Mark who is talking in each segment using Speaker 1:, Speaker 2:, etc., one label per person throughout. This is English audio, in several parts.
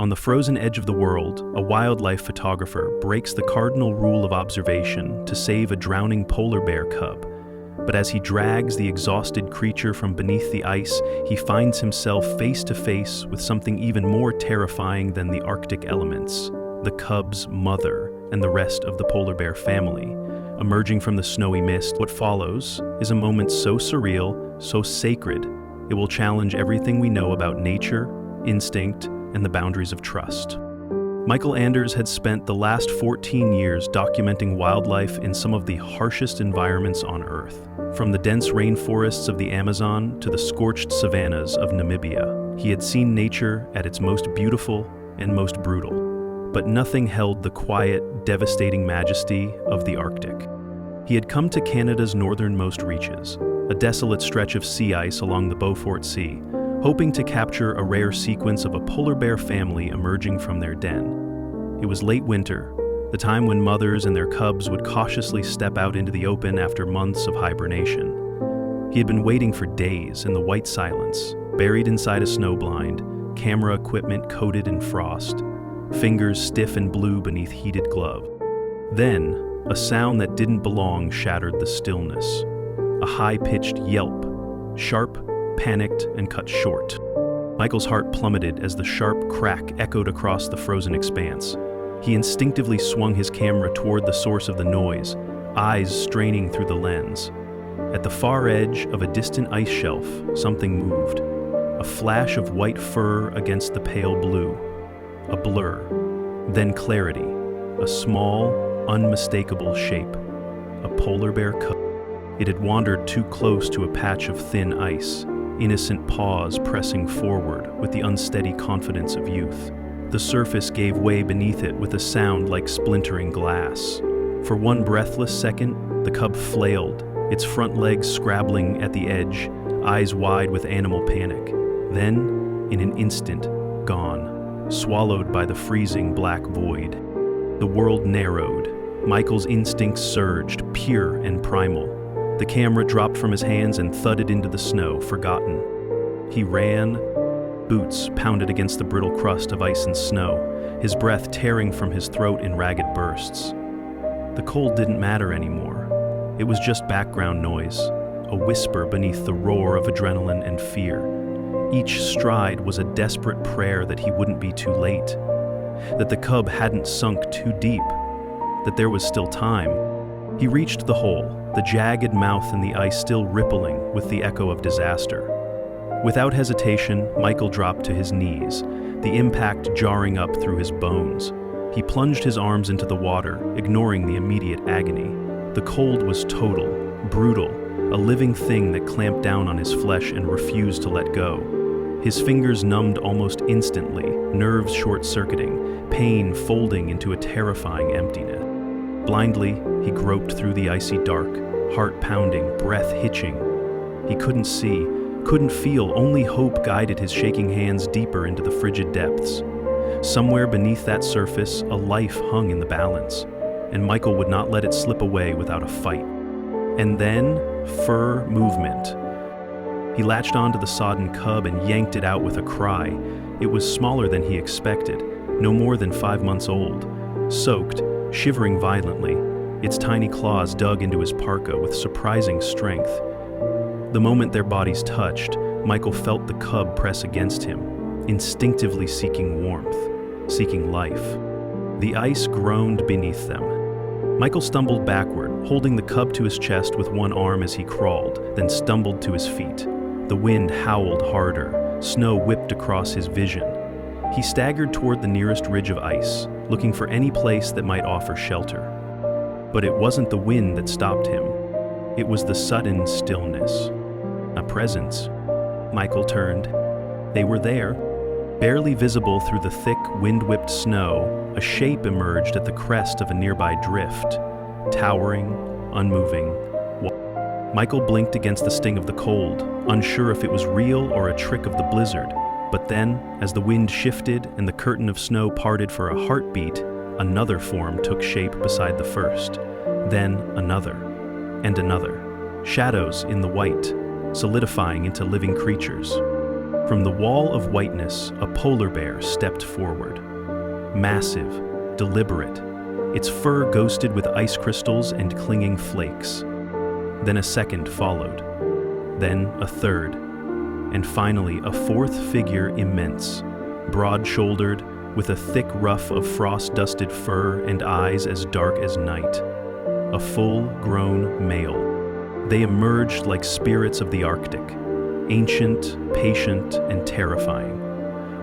Speaker 1: On the frozen edge of the world, a wildlife photographer breaks the cardinal rule of observation to save a drowning polar bear cub. But as he drags the exhausted creature from beneath the ice, he finds himself face to face with something even more terrifying than the Arctic elements: the cub's mother and the rest of the polar bear family. Emerging from the snowy mist, what follows is a moment so surreal, so sacred, it will challenge everything we know about nature, instinct, and the boundaries of trust. Michael Anders had spent the last 14 years documenting wildlife in some of the harshest environments on Earth. From the dense rainforests of the Amazon to the scorched savannas of Namibia, he had seen nature at its most beautiful and most brutal. But nothing held the quiet, devastating majesty of the Arctic. He had come to Canada's northernmost reaches, a desolate stretch of sea ice along the Beaufort Sea, hoping to capture a rare sequence of a polar bear family emerging from their den. It was late winter, the time when mothers and their cubs would cautiously step out into the open after months of hibernation. He had been waiting for days in the white silence, buried inside a snowblind, camera equipment coated in frost, fingers stiff and blue beneath heated glove. Then, a sound that didn't belong shattered the stillness. A high-pitched yelp, sharp, panicked, and cut short. Michael's heart plummeted as the sharp crack echoed across the frozen expanse. He instinctively swung his camera toward the source of the noise, eyes straining through the lens. At the far edge of a distant ice shelf, something moved. A flash of white fur against the pale blue. A blur, then clarity, a small, unmistakable shape, a polar bear cub. It had wandered too close to a patch of thin ice, innocent paws pressing forward with the unsteady confidence of youth. The surface gave way beneath it with a sound like splintering glass. For one breathless second, the cub flailed, its front legs scrabbling at the edge, eyes wide with animal panic. Then, in an instant, gone. Swallowed by the freezing black void. The world narrowed. Michael's instincts surged, pure and primal. The camera dropped from his hands and thudded into the snow, forgotten. He ran. Boots pounded against the brittle crust of ice and snow, his breath tearing from his throat in ragged bursts. The cold didn't matter anymore. It was just background noise, a whisper beneath the roar of adrenaline and fear. Each stride was a desperate prayer that he wouldn't be too late, that the cub hadn't sunk too deep, that there was still time. He reached the hole, the jagged mouth in the ice still rippling with the echo of disaster. Without hesitation, Michael dropped to his knees, the impact jarring up through his bones. He plunged his arms into the water, ignoring the immediate agony. The cold was total, brutal, a living thing that clamped down on his flesh and refused to let go. His fingers numbed almost instantly, nerves short-circuiting, pain folding into a terrifying emptiness. Blindly, he groped through the icy dark, heart pounding, breath hitching. He couldn't see, couldn't feel, only hope guided his shaking hands deeper into the frigid depths. Somewhere beneath that surface, a life hung in the balance, and Michael would not let it slip away without a fight. And then, fur movement. He latched onto the sodden cub and yanked it out with a cry. It was smaller than he expected, no more than 5 months old. Soaked, shivering violently, its tiny claws dug into his parka with surprising strength. The moment their bodies touched, Michael felt the cub press against him, instinctively seeking warmth, seeking life. The ice groaned beneath them. Michael stumbled backward, holding the cub to his chest with one arm as he crawled, then stumbled to his feet. The wind howled harder, snow whipped across his vision. He staggered toward the nearest ridge of ice, looking for any place that might offer shelter. But it wasn't the wind that stopped him. It was the sudden stillness. A presence. Michael turned. They were there. Barely visible through the thick, wind-whipped snow, a shape emerged at the crest of a nearby drift, towering, unmoving. Michael blinked against the sting of the cold, unsure if it was real or a trick of the blizzard. But then, as the wind shifted and the curtain of snow parted for a heartbeat, another form took shape beside the first. Then another, and another. Shadows in the white, solidifying into living creatures. From the wall of whiteness, a polar bear stepped forward. Massive, deliberate, its fur ghosted with ice crystals and clinging flakes. Then a second followed. Then a third. And finally, a fourth figure immense, broad-shouldered, with a thick ruff of frost-dusted fur and eyes as dark as night. A full-grown male. They emerged like spirits of the Arctic, ancient, patient, and terrifying.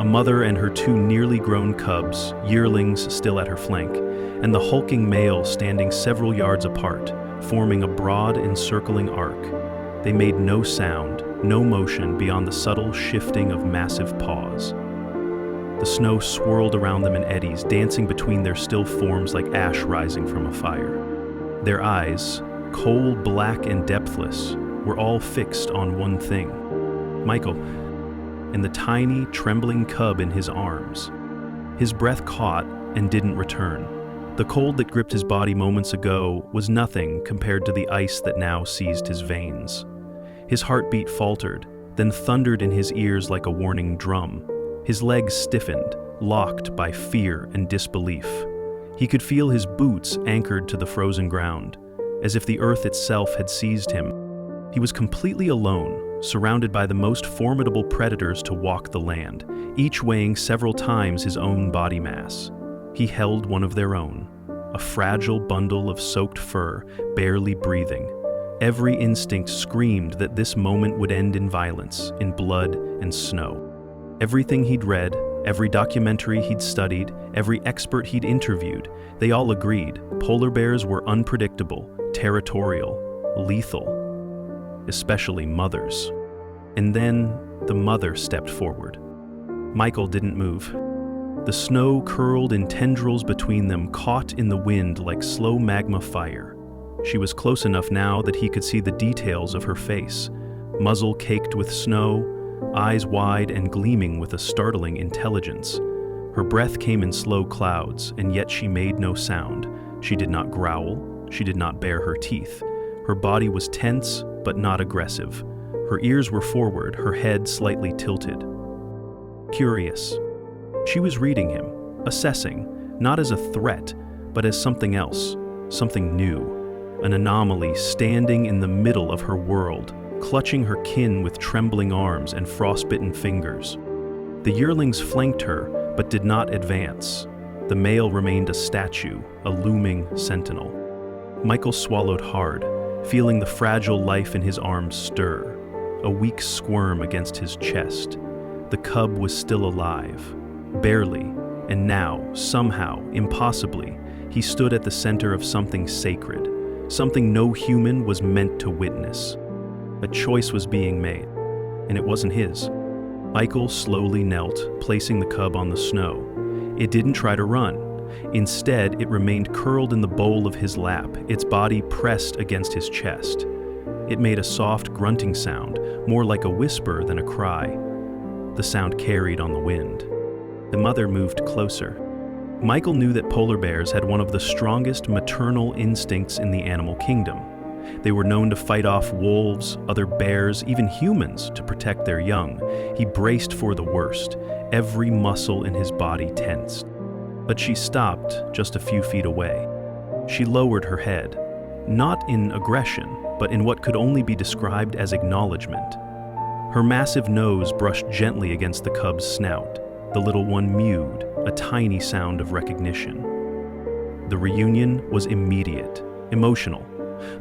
Speaker 1: A mother and her two nearly grown cubs, yearlings still at her flank, and the hulking male standing several yards apart, forming a broad, encircling arc. They made no sound, no motion beyond the subtle shifting of massive paws. The snow swirled around them in eddies, dancing between their still forms like ash rising from a fire. Their eyes, coal black and depthless, were all fixed on one thing: Michael, and the tiny, trembling cub in his arms. His breath caught and didn't return. The cold that gripped his body moments ago was nothing compared to the ice that now seized his veins. His heartbeat faltered, then thundered in his ears like a warning drum. His legs stiffened, locked by fear and disbelief. He could feel his boots anchored to the frozen ground, as if the earth itself had seized him. He was completely alone, surrounded by the most formidable predators to walk the land, each weighing several times his own body mass. He held one of their own, a fragile bundle of soaked fur, barely breathing. Every instinct screamed that this moment would end in violence, in blood and snow. Everything he'd read, every documentary he'd studied, every expert he'd interviewed, they all agreed polar bears were unpredictable, territorial, lethal, especially mothers. And then the mother stepped forward. Michael didn't move. The snow curled in tendrils between them, caught in the wind like slow magma fire. She was close enough now that he could see the details of her face, muzzle caked with snow, eyes wide and gleaming with a startling intelligence. Her breath came in slow clouds, and yet she made no sound. She did not growl, she did not bare her teeth. Her body was tense, but not aggressive. Her ears were forward, her head slightly tilted. Curious. She was reading him, assessing, not as a threat, but as something else, something new. An anomaly standing in the middle of her world, clutching her kin with trembling arms and frostbitten fingers. The yearlings flanked her, but did not advance. The male remained a statue, a looming sentinel. Michael swallowed hard, feeling the fragile life in his arms stir, a weak squirm against his chest. The cub was still alive, barely, and now, somehow, impossibly, he stood at the center of something sacred, something no human was meant to witness. A choice was being made, and it wasn't his. Michael slowly knelt, placing the cub on the snow. It didn't try to run. Instead, it remained curled in the bowl of his lap, its body pressed against his chest. It made a soft grunting sound, more like a whisper than a cry. The sound carried on the wind. The mother moved closer. Michael knew that polar bears had one of the strongest maternal instincts in the animal kingdom. They were known to fight off wolves, other bears, even humans, to protect their young. He braced for the worst, every muscle in his body tensed. But she stopped just a few feet away. She lowered her head, not in aggression, but in what could only be described as acknowledgement. Her massive nose brushed gently against the cub's snout. The little one mewed, a tiny sound of recognition. The reunion was immediate, emotional.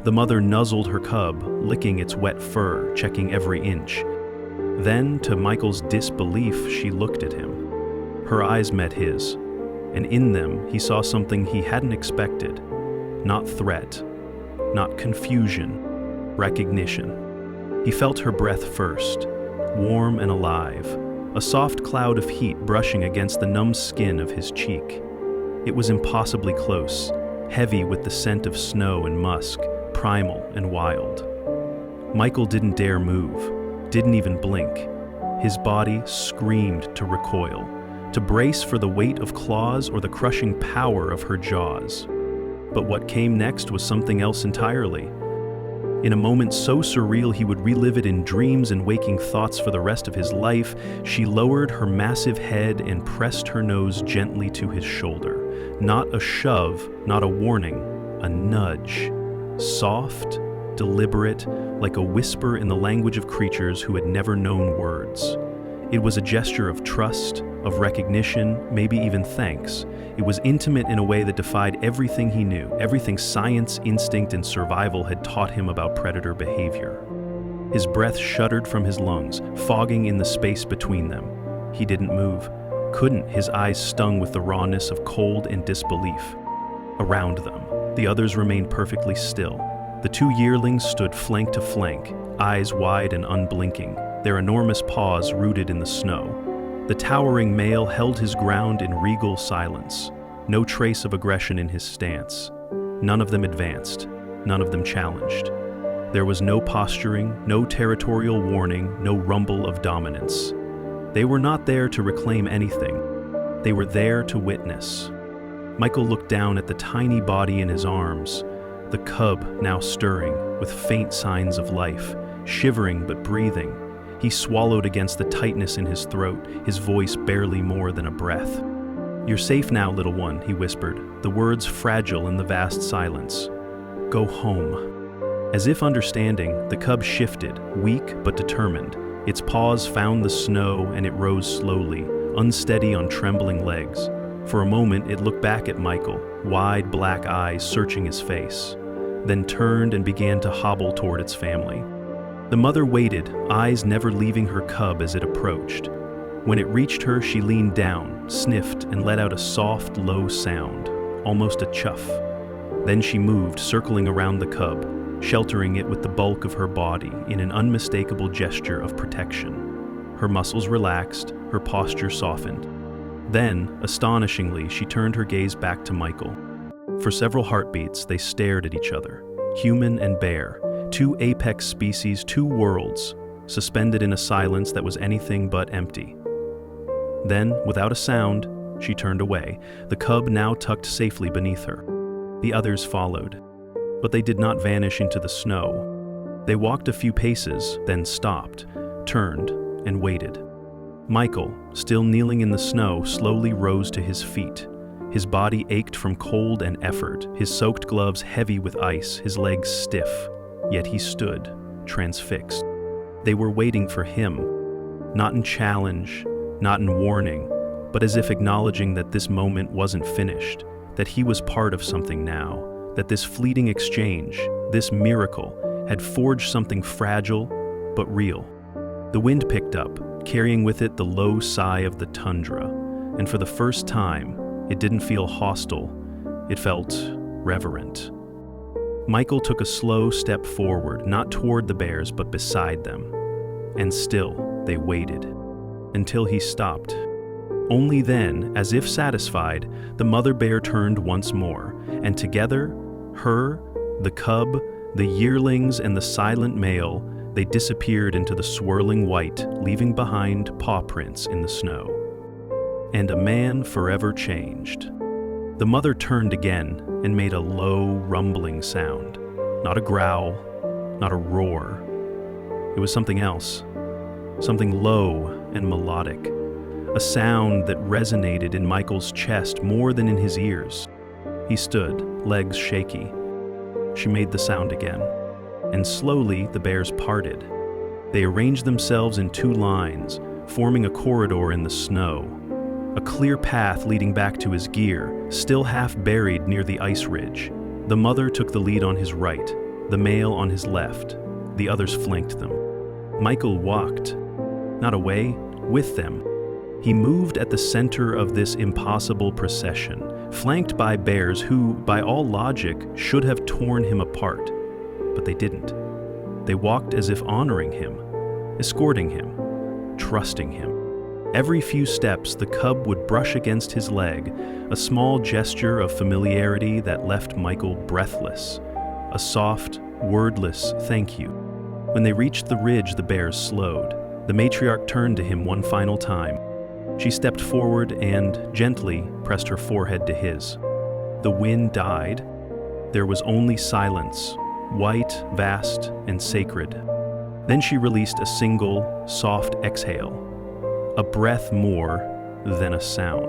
Speaker 1: The mother nuzzled her cub, licking its wet fur, checking every inch. Then, to Michael's disbelief, she looked at him. Her eyes met his, and in them he saw something he hadn't expected. Not threat, not confusion, recognition. He felt her breath first, warm and alive, a soft cloud of heat brushing against the numb skin of his cheek. It was impossibly close, heavy with the scent of snow and musk, primal and wild. Michael didn't dare move, didn't even blink. His body screamed to recoil, to brace for the weight of claws or the crushing power of her jaws. But what came next was something else entirely. In a moment so surreal he would relive it in dreams and waking thoughts for the rest of his life, she lowered her massive head and pressed her nose gently to his shoulder. Not a shove, not a warning, a nudge. Soft, deliberate, like a whisper in the language of creatures who had never known words. It was a gesture of trust, of recognition, maybe even thanks. It was intimate in a way that defied everything he knew, everything science, instinct, and survival had taught him about predator behavior. His breath shuddered from his lungs, fogging in the space between them. He didn't move, couldn't, his eyes stung with the rawness of cold and disbelief. Around them, the others remained perfectly still. The two yearlings stood flank to flank, eyes wide and unblinking, their enormous paws rooted in the snow. The towering male held his ground in regal silence, no trace of aggression in his stance. None of them advanced, none of them challenged. There was no posturing, no territorial warning, no rumble of dominance. They were not there to reclaim anything. They were there to witness. Michael looked down at the tiny body in his arms, the cub now stirring, with faint signs of life, shivering but breathing. He swallowed against the tightness in his throat, his voice barely more than a breath. "You're safe now, little one," he whispered, the words fragile in the vast silence. "Go home." As if understanding, the cub shifted, weak but determined. Its paws found the snow and it rose slowly, unsteady on trembling legs. For a moment, it looked back at Michael, wide black eyes searching his face, then turned and began to hobble toward its family. The mother waited, eyes never leaving her cub as it approached. When it reached her, she leaned down, sniffed, and let out a soft, low sound, almost a chuff. Then she moved, circling around the cub, sheltering it with the bulk of her body in an unmistakable gesture of protection. Her muscles relaxed, her posture softened. Then, astonishingly, she turned her gaze back to Michael. For several heartbeats, they stared at each other, human and bear, two apex species, two worlds, suspended in a silence that was anything but empty. Then, without a sound, she turned away, the cub now tucked safely beneath her. The others followed, but they did not vanish into the snow. They walked a few paces, then stopped, turned, and waited. Michael, still kneeling in the snow, slowly rose to his feet. His body ached from cold and effort, his soaked gloves heavy with ice, his legs stiff. Yet he stood, transfixed. They were waiting for him, not in challenge, not in warning, but as if acknowledging that this moment wasn't finished, that he was part of something now, that this fleeting exchange, this miracle, had forged something fragile but real. The wind picked up, carrying with it the low sigh of the tundra, and for the first time, it didn't feel hostile, it felt reverent. Michael took a slow step forward, not toward the bears, but beside them. And still, they waited, until he stopped. Only then, as if satisfied, the mother bear turned once more, and together, her, the cub, the yearlings, and the silent male, they disappeared into the swirling white, leaving behind paw prints in the snow. And a man forever changed. The mother turned again and made a low, rumbling sound. Not a growl, not a roar. It was something else, something low and melodic, a sound that resonated in Michael's chest more than in his ears. He stood, legs shaky. She made the sound again, and slowly the bears parted. They arranged themselves in two lines, forming a corridor in the snow. A clear path leading back to his gear, still half buried near the ice ridge. The mother took the lead on his right, the male on his left. The others flanked them. Michael walked, not away, with them. He moved at the center of this impossible procession, flanked by bears who, by all logic, should have torn him apart. But they didn't. They walked as if honoring him, escorting him, trusting him. Every few steps, the cub would brush against his leg, a small gesture of familiarity that left Michael breathless, a soft, wordless thank you. When they reached the ridge, the bears slowed. The matriarch turned to him one final time. She stepped forward and, gently, pressed her forehead to his. The wind died. There was only silence, white, vast, and sacred. Then she released a single, soft exhale, a breath more than a sound,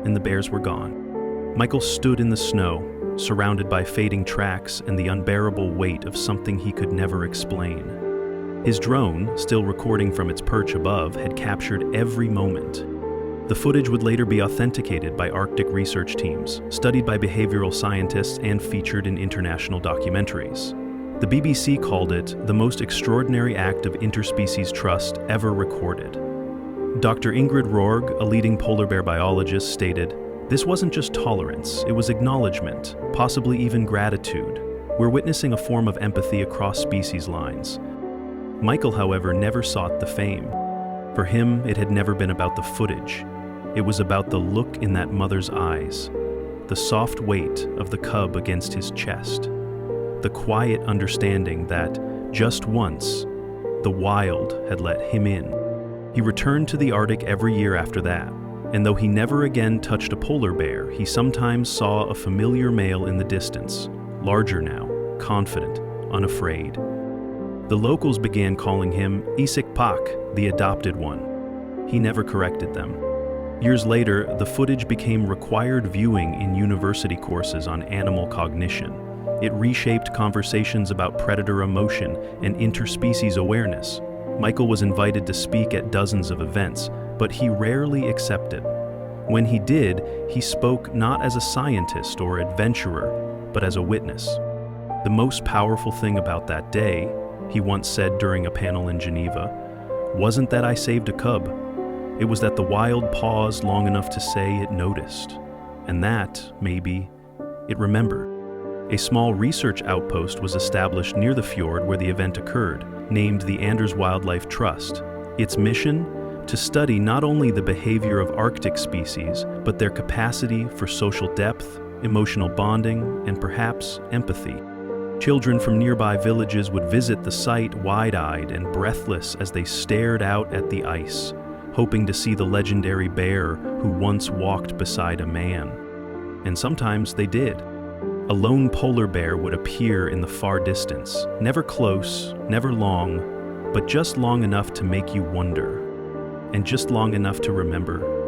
Speaker 1: and the bears were gone. Michael stood in the snow, surrounded by fading tracks and the unbearable weight of something he could never explain. His drone, still recording from its perch above, had captured every moment. The footage would later be authenticated by Arctic research teams, studied by behavioral scientists, and featured in international documentaries. The BBC called it the most extraordinary act of interspecies trust ever recorded. Dr. Ingrid Rorg, a leading polar bear biologist, stated, "This wasn't just tolerance, it was acknowledgement, possibly even gratitude. We're witnessing a form of empathy across species lines." Michael, however, never sought the fame. For him, it had never been about the footage. It was about the look in that mother's eyes, the soft weight of the cub against his chest, the quiet understanding that, just once, the wild had let him in. He returned to the Arctic every year after that, and though he never again touched a polar bear, he sometimes saw a familiar male in the distance, larger now, confident, unafraid. The locals began calling him Isik Pak, the adopted one. He never corrected them. Years later, the footage became required viewing in university courses on animal cognition. It reshaped conversations about predator emotion and interspecies awareness. Michael was invited to speak at dozens of events, but he rarely accepted. When he did, he spoke not as a scientist or adventurer, but as a witness. The most powerful thing about that day, he once said during a panel in Geneva, wasn't that I saved a cub. It was that the wild paused long enough to say it noticed, and that, maybe, it remembered. A small research outpost was established near the fjord where the event occurred, named the Anders Wildlife Trust. Its mission? To study not only the behavior of Arctic species, but their capacity for social depth, emotional bonding, and perhaps empathy. Children from nearby villages would visit the site wide-eyed and breathless as they stared out at the ice, hoping to see the legendary bear who once walked beside a man. And sometimes they did. A lone polar bear would appear in the far distance, never close, never long, but just long enough to make you wonder, and just long enough to remember